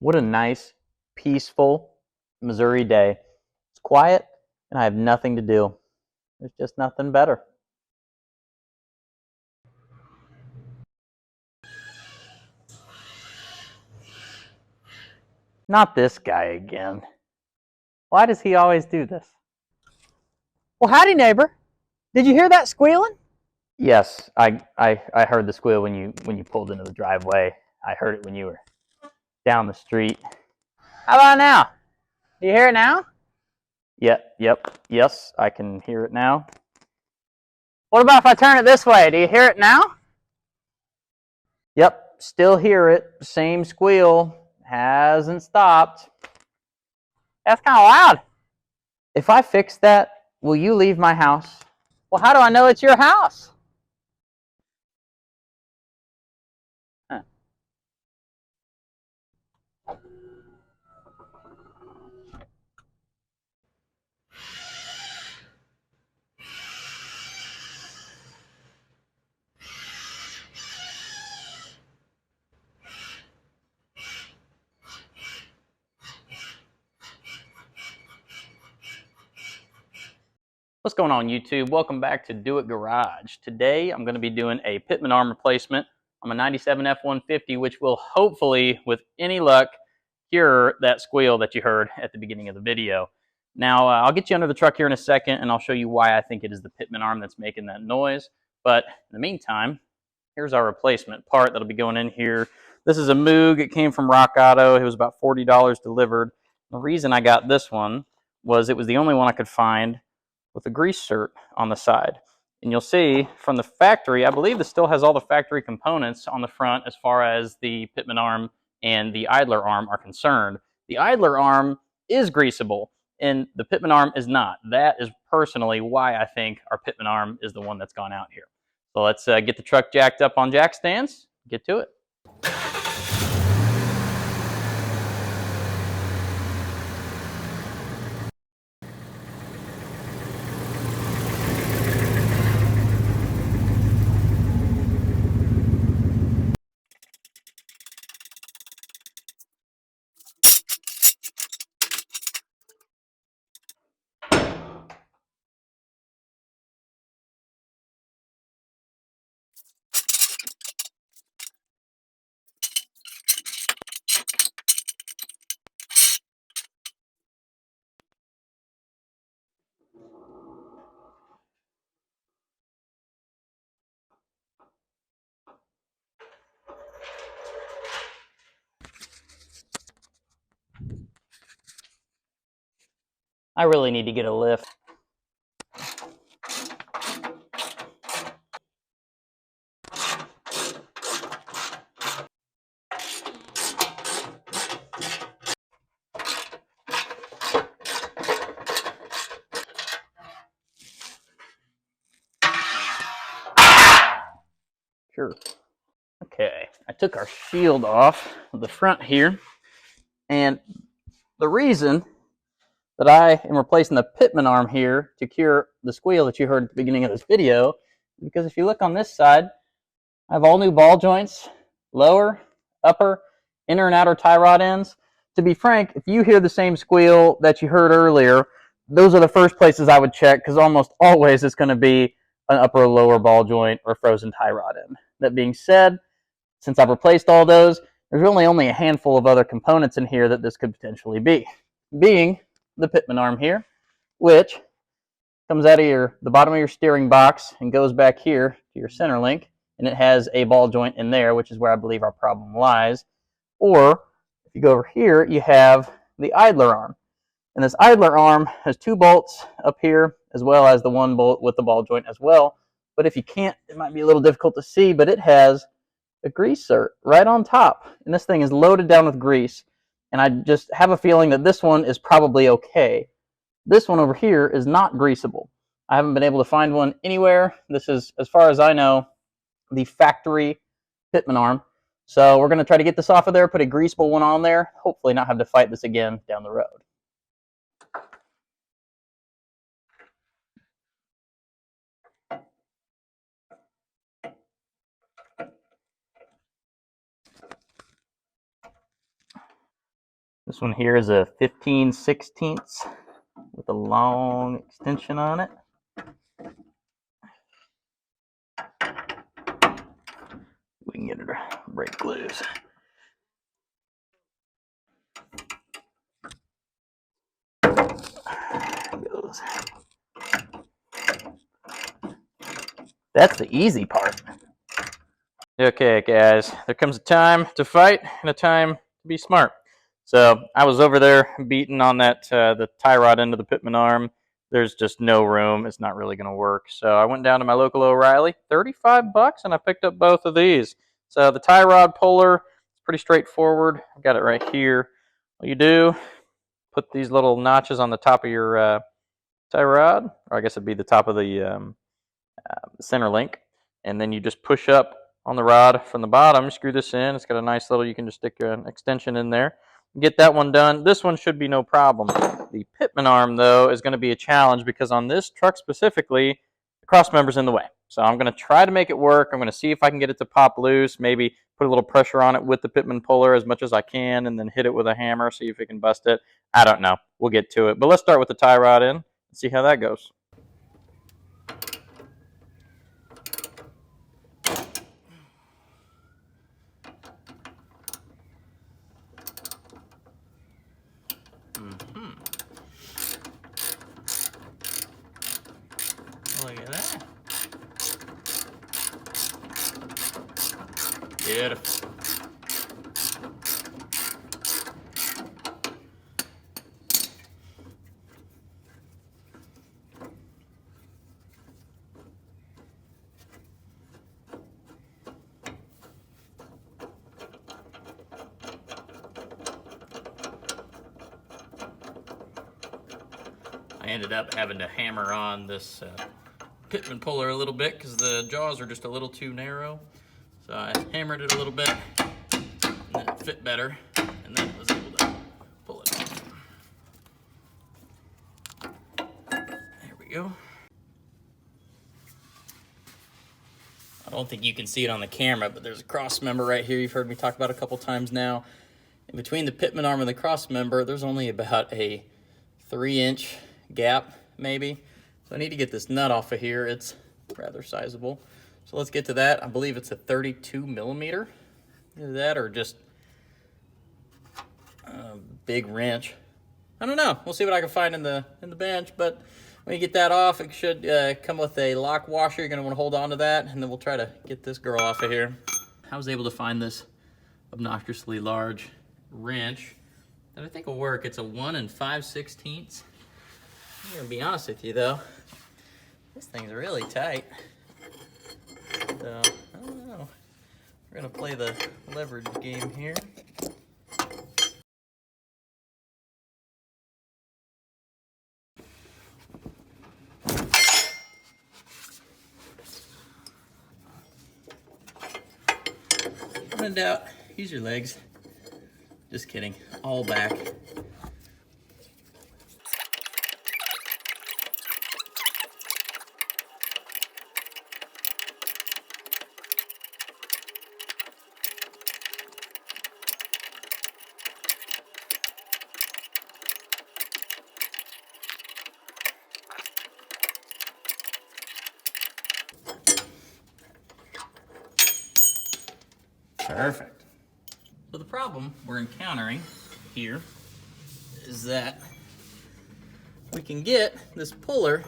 What a nice, peaceful Missouri day. It's quiet, and I have nothing to do. There's just nothing better. Not this guy again. Why does he always do this? Well, howdy, neighbor. Did you hear that squealing? Yes, I heard the squeal when you pulled into the driveway. I heard it when you were down the street. How about now? Do you hear it now? Yes, I can hear it now. What about if I turn it this way? Do you hear it now? Yep, still hear it. Same squeal. Hasn't stopped. That's kind of loud. If I fix that, will you leave my house? Well, how do I know it's your house? Huh. What's going on, YouTube? Welcome back to Do It Garage. Today, I'm going to be doing a Pitman arm replacement on my 97 F-150, which will hopefully, with any luck, cure that squeal that you heard at the beginning of the video. Now, I'll get you under the truck here in a second, and I'll show you why I think it is the Pitman arm that's making that noise. But in the meantime, here's our replacement part that'll be going in here. This is a Moog. It came from Rock Auto. It was about $40 delivered. The reason I got this one was it was the only one I could find with a grease cert on the side. And you'll see from the factory, I believe this still has all the factory components on the front as far as the Pitman arm and the idler arm are concerned. The idler arm is greasable, and the Pitman arm is not. That is personally why I think our Pitman arm is the one that's gone out here. So let's get the truck jacked up on jack stands, get to it. I really need to get a lift. Sure. Okay, I took our shield off of the front here, and the reason that I am replacing the Pitman arm here to cure the squeal that you heard at the beginning of this video is because if you look on this side, I have all new ball joints, lower, upper, inner and outer tie rod ends. To be frank, if you hear the same squeal that you heard earlier, those are the first places I would check because almost always it's going to be an upper or lower ball joint or frozen tie rod end. That being said, since I've replaced all those, there's really only a handful of other components in here that this could potentially be. Being the Pitman arm here, which comes out of the bottom of your steering box and goes back here to your center link, and it has a ball joint in there, which is where I believe our problem lies. Or if you go over here, you have the idler arm. And this idler arm has two bolts up here, as well as the one bolt with the ball joint as well. But if you can't, it might be a little difficult to see, but it has a grease cert right on top. And this thing is loaded down with grease. And I just have a feeling that this one is probably okay. This one over here is not greasable. I haven't been able to find one anywhere. This is, as far as I know, the factory Pitman arm. So we're going to try to get this off of there, put a greasable one on there, hopefully not have to fight this again down the road. This one here is a 15/16 with a long extension on it. We can get it to break loose. There it goes. That's the easy part. Okay, guys, there comes a time to fight and a time to be smart. So I was over there beating on that the tie rod into the Pitman arm. There's just no room. It's not really going to work. So I went down to my local O'Reilly, $35, and I picked up both of these. So the tie rod puller, it's pretty straightforward. I've got it right here. All you do, put these little notches on the top of your tie rod, or I guess it'd be the top of the center link, and then you just push up on the rod from the bottom, screw this in. It's got a nice little, you can just stick an extension in there. Get that one done. This one should be no problem. The Pitman arm, though, is going to be a challenge because on this truck specifically, the cross member's in the way. So I'm going to try to make it work. I'm going to see if I can get it to pop loose, maybe put a little pressure on it with the Pitman puller as much as I can, and then hit it with a hammer, see if it can bust it. I don't know. We'll get to it. But let's start with the tie rod in and see how that goes. Look at that. Beautiful. I ended up having to hammer on this Pitman puller a little bit because the jaws are just a little too narrow. So I hammered it a little bit, and then it fit better, and then was able to pull it off. There we go. I don't think you can see it on the camera, but there's a cross member right here. You've heard me talk about a couple times now. In between the Pitman arm and the cross member, there's only about a 3-inch gap, maybe. So I need to get this nut off of here. It's rather sizable. So let's get to that. I believe it's a 32 millimeter. Either that or just a big wrench. I don't know. We'll see what I can find in the bench. But when you get that off, it should come with a lock washer. You're going to want to hold on to that, and then we'll try to get this girl off of here. I was able to find this obnoxiously large wrench that I think will work. It's a 1 5/16. I'm going to be honest with you, though. This thing's really tight. So, I don't know. We're going to play the leverage game here. When in doubt, use your legs. Just kidding. All back. Perfect. So the problem we're encountering here is that we can get this puller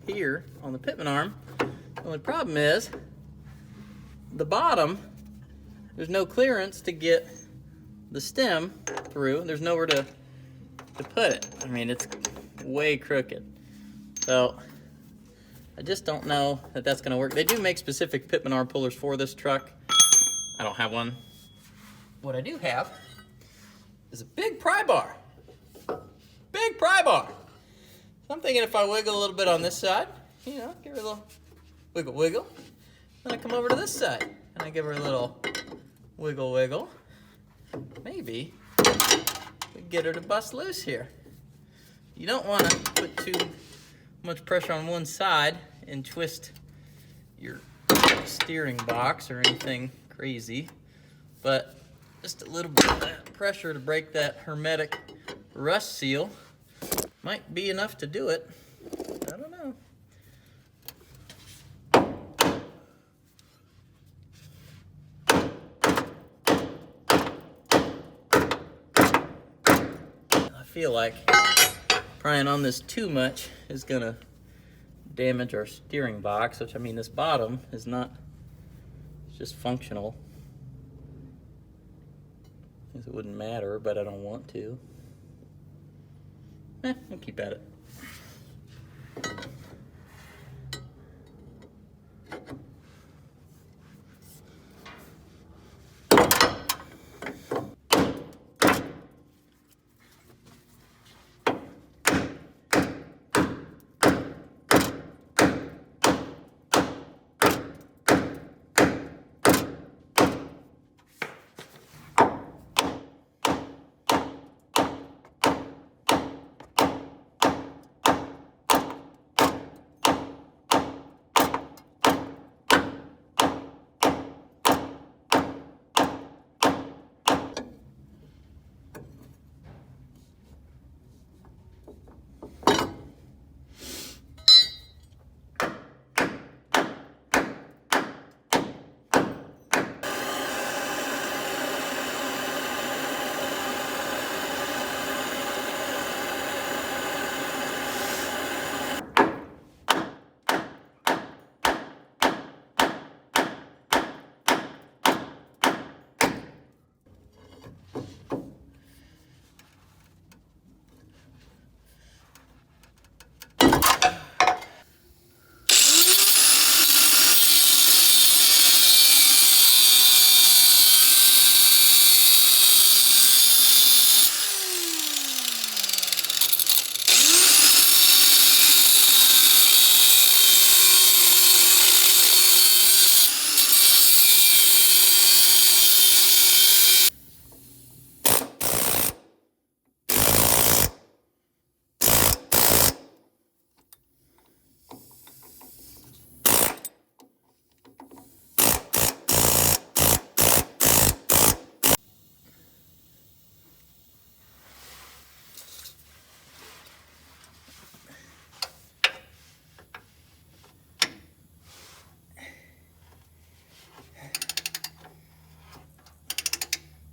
here on the Pitman arm. The only problem is the bottom, there's no clearance to get the stem through. There's nowhere to put it. I mean, it's way crooked. So I just don't know that that's going to work. They do make specific Pitman arm pullers for this truck. I don't have one. What I do have is a big pry bar. Big pry bar. So I'm thinking if I wiggle a little bit on this side, you know, give her a little wiggle wiggle. Then I come over to this side and I give her a little wiggle wiggle. Maybe we can get her to bust loose here. You don't want to put too much pressure on one side and twist your steering box or anything crazy, but just a little bit of that pressure to break that hermetic rust seal might be enough to do it. I don't know. I feel like prying on this too much is gonna damage our steering box, which, I mean, this bottom is not, it's just functional. It wouldn't matter, but I don't want to. I'll keep at it.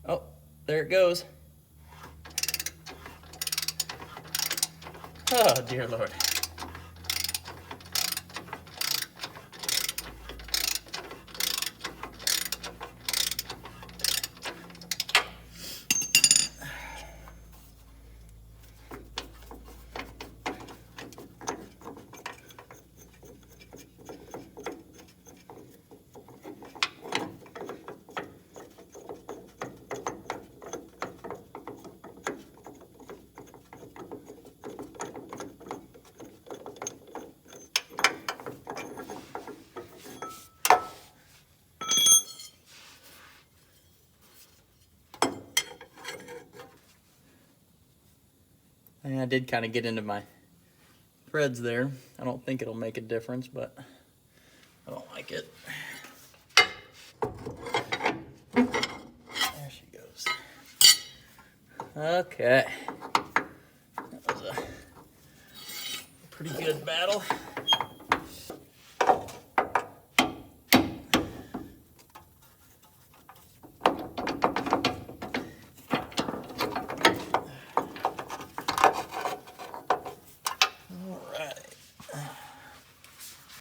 Oh, there it goes. Oh, dear Lord. And I did kind of get into my threads there. I don't think it'll make a difference, but I don't like it. There she goes. Okay. That was a pretty good battle.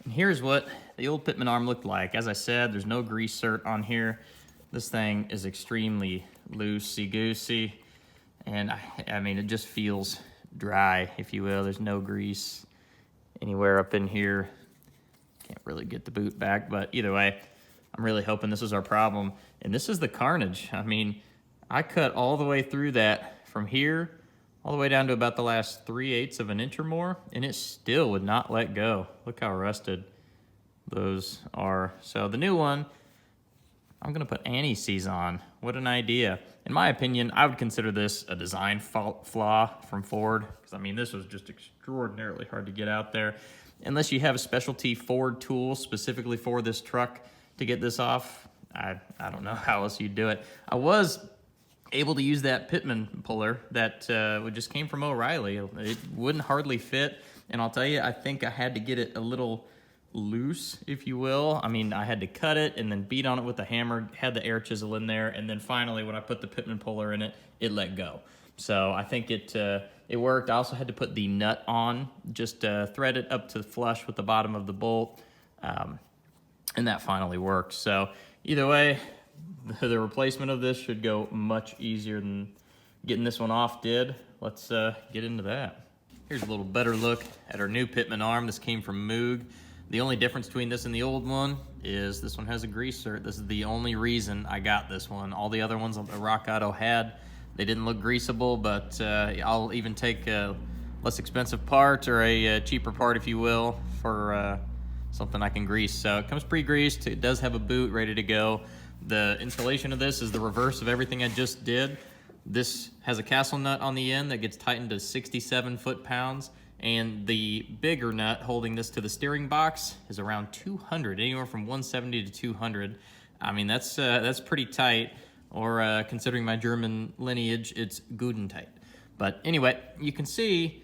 And here's what the old Pitman arm looked like. As I said, there's no grease cert on here. This thing is extremely loosey-goosey, and I mean, it just feels dry, if you will. There's no grease anywhere up in here. Can't really get the boot back, but either way, I'm really hoping this is our problem. And this is the carnage. I mean, I cut all the way through that from here all the way down to about the last 3/8 of an inch or more, and it still would not let go. Look how rusted those are. So the new one, I'm gonna put anti-seize on. What an idea. In my opinion, I would consider this a design flaw from Ford, because I mean, this was just extraordinarily hard to get out there. Unless you have a specialty Ford tool specifically for this truck to get this off, I don't know how else you'd do it. I was able to use that Pitman puller that just came from O'Reilly. It wouldn't hardly fit, and I'll tell you, I think I had to get it a little loose, if you will. I mean, I had to cut it and then beat on it with a hammer, had the air chisel in there, and then finally when I put the Pitman puller in it, it let go. So I think it worked. I also had to put the nut on, just thread it up to flush with the bottom of the bolt, and that finally worked. So either way, the replacement of this should go much easier than getting this one off did. Let's get into that. Here's a little better look at our new Pitman arm. This came from Moog. The only difference between this and the old one is this one has a grease cert. This is the only reason I got this one. All the other ones that Rock Auto had, they didn't look greasable, but I'll even take a less expensive part or a cheaper part, if you will, for something I can grease. So it comes pre-greased. It does have a boot ready to go. The installation of this is the reverse of everything I just did. This has a castle nut on the end that gets tightened to 67 foot-pounds, and the bigger nut holding this to the steering box is around 200, anywhere from 170 to 200. I mean, that's pretty tight, or considering my German lineage, it's good and tight. But anyway, you can see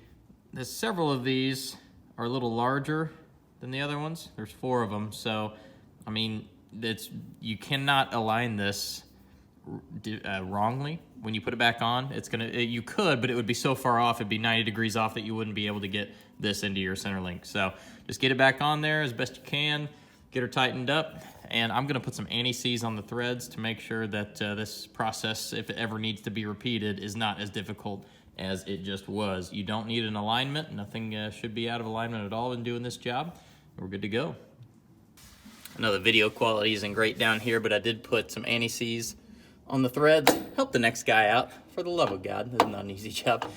that several of these are a little larger than the other ones. There's 4 of them, so I mean, you cannot align this wrongly when you put it back on. You could, but it would be so far off, it'd be 90 degrees off that you wouldn't be able to get this into your center link. So just get it back on there as best you can, get her tightened up, and I'm gonna put some anti-seize on the threads to make sure that this process, if it ever needs to be repeated, is not as difficult as it just was. You don't need an alignment. Nothing should be out of alignment at all in doing this job. We're good to go. I know the video quality isn't great down here, but I did put some anti-seize on the threads. Help the next guy out, for the love of God. This is not an easy job.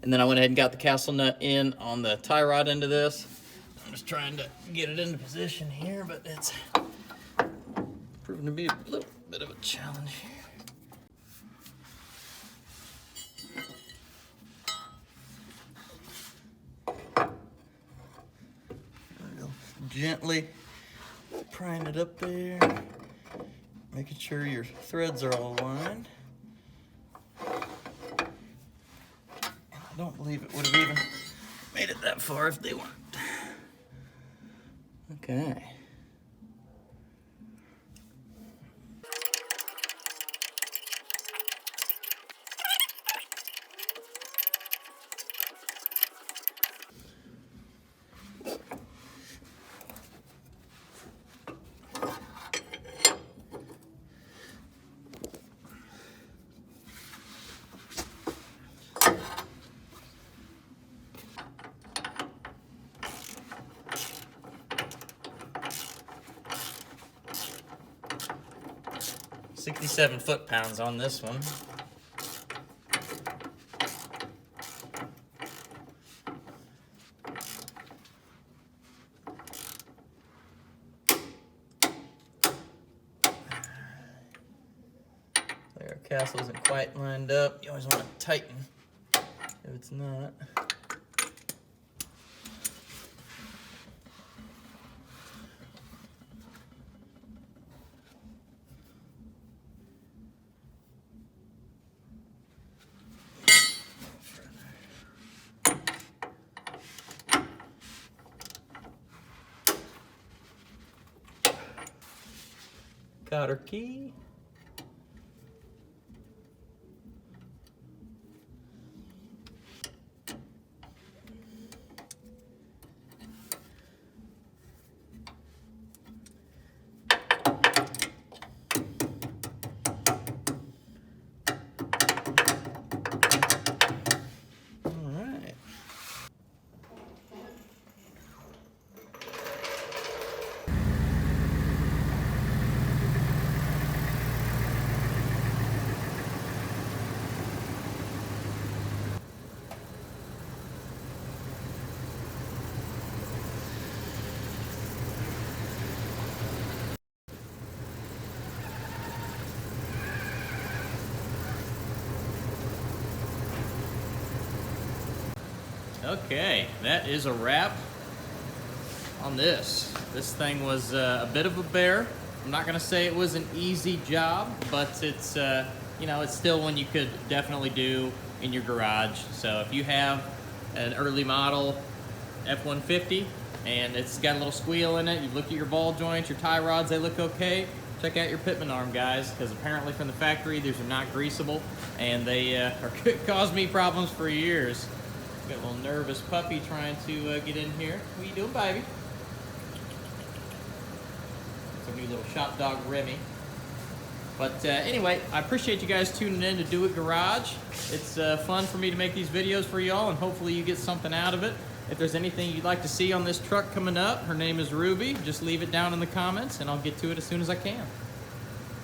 And then I went ahead and got the castle nut in on the tie rod end of this. I'm just trying to get it into position here, but it's proving to be a little bit of a challenge here. Gently prying it up there, making sure your threads are all aligned. I don't believe it would have even made it that far if they weren't. Okay. "67 foot-pounds on this one. There, our castle isn't quite lined up. You always want to tighten if it's not. Got her key. All right. Okay, that is a wrap on this. This thing was a bit of a bear. I'm not gonna say it was an easy job, but it's you know, it's still one you could definitely do in your garage. So if you have an early model F-150 and it's got a little squeal in it, you look at your ball joints, your tie rods, they look okay, check out your Pitman arm, guys, because apparently from the factory these are not greasable, and they caused me problems for years. Got a little nervous puppy trying to get in here. What are you doing, baby? It's a new little shop dog, Remy. But anyway, I appreciate you guys tuning in to Do It Garage. It's fun for me to make these videos for y'all, and hopefully you get something out of it. If there's anything you'd like to see on this truck coming up, her name is Ruby. Just leave it down in the comments, and I'll get to it as soon as I can.